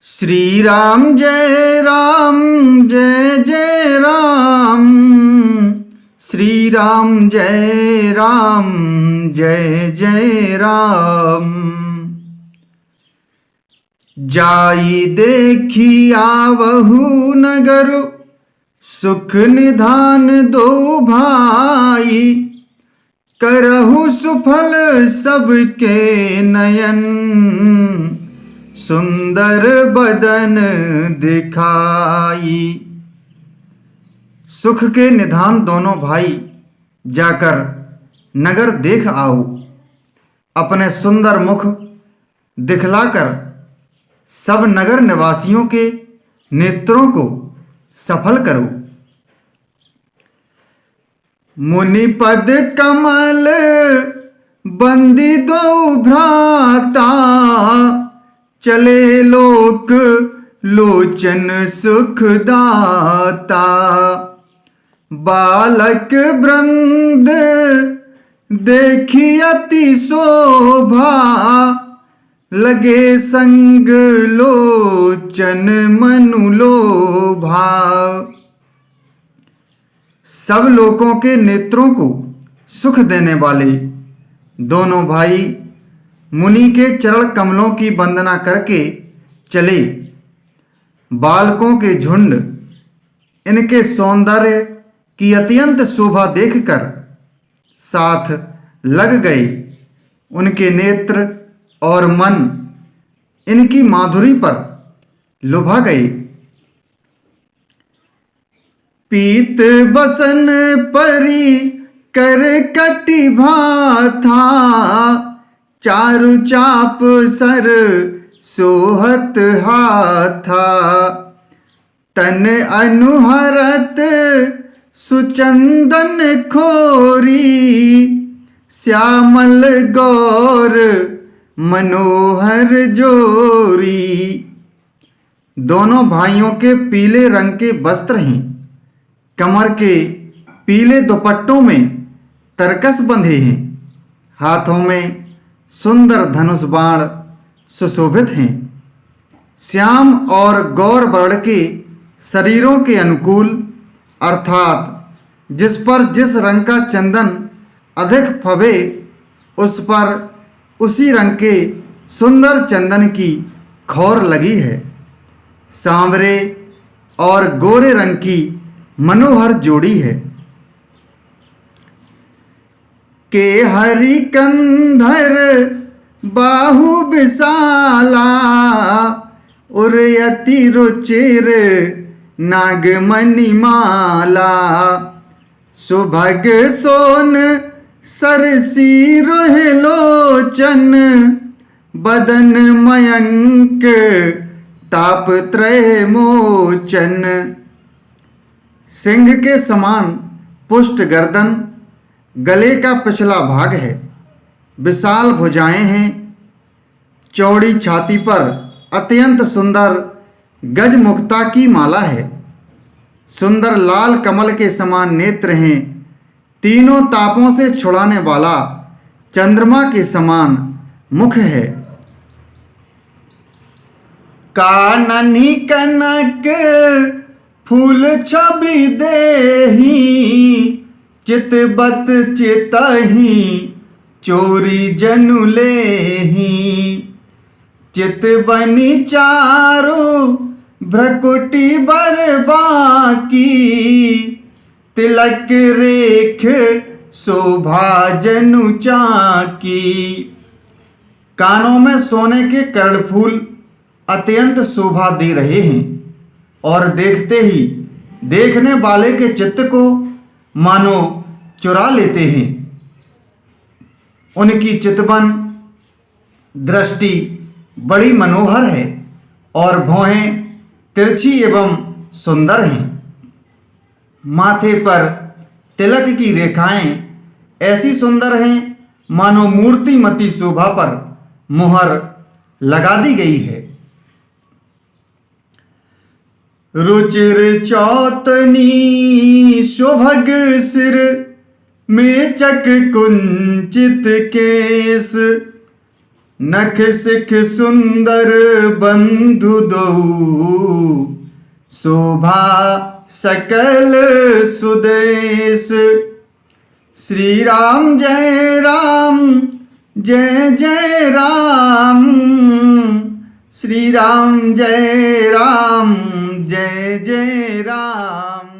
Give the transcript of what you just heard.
श्री राम जय राम जय जय राम। श्री राम जय राम जय जय राम। जाई देखी आवहु नगर, सुख निधान दो भाई। करहु सुफल सबके नयन, सुंदर बदन दिखाई। सुख के निधान दोनों भाई जाकर नगर देख आओ। अपने सुंदर मुख दिखलाकर सब नगर निवासियों के नेत्रों को सफल करो। मुनि पद कमल बंदी दो भ्राता, चले लोक लोचन सुखदाता। बालक वृंद देखी अति शोभा, लगे संग लोचन मनु लोभा। सब लोगों के नेत्रों को सुख देने वाले दोनों भाई मुनि के चरण कमलों की वंदना करके चले। बालकों के झुंड इनके सौंदर्य की अत्यंत शोभा देखकर साथ लग गए। उनके नेत्र और मन इनकी माधुरी पर लुभा गए। पीत बसन परी कर कटि भाथा, चारु चाप सर सोहत हाथा। तन अनुहरत सुचंदन खोरी, श्यामल गौर मनोहर जोरी। दोनों भाइयों के पीले रंग के वस्त्र हैं। कमर के पीले दुपट्टों में तरकस बंधे हैं। हाथों में सुंदर धनुष बाण सुशोभित हैं। श्याम और गौर वर्ण के शरीरों के अनुकूल, अर्थात जिस पर जिस रंग का चंदन अधिक फबे, उस पर उसी रंग के सुंदर चंदन की खौर लगी है। सांवरे और गोरे रंग की मनोहर जोड़ी है। के हरि कंधर बाहु विशाला, उरयति रुचिर नागमणि माला। सुभग सोन सरसी रोहिलोचन, बदन मयंक ताप त्रय मोचन। सिंह के समान पुष्ट गर्दन, गले का पिछला भाग है। विशाल भुजाएं हैं। चौड़ी छाती पर अत्यंत सुंदर गजमुक्ता की माला है। सुंदर लाल कमल के समान नेत्र हैं। तीनों तापों से छुड़ाने वाला चंद्रमा के समान मुख है। काननी कनक फूल छवि देही, चितबत चितहि चोरी जनु लेहि। चितबनी चारु भ्रकुटी बर बाकी, तिलक रेख शोभा जनु चाकी। कानों में सोने के कर्णफूल अत्यंत शोभा दे रहे हैं और देखते ही देखने वाले के चित्त को मानो चुरा लेते हैं। उनकी चितवन दृष्टि बड़ी मनोहर है और भौहें तिरछी एवं सुंदर हैं। माथे पर तिलक की रेखाएं ऐसी सुंदर हैं मानो मूर्तिमती शोभा पर मुहर लगा दी गई है। रुचिर चौतनी शोभग सिर, मेचक कुंचित केस। नख सिख सुंदर बंधु दो, शोभा सकल सुदेश। श्री राम जय राम, जय जय राम, श्री राम जय राम, जय जय राम।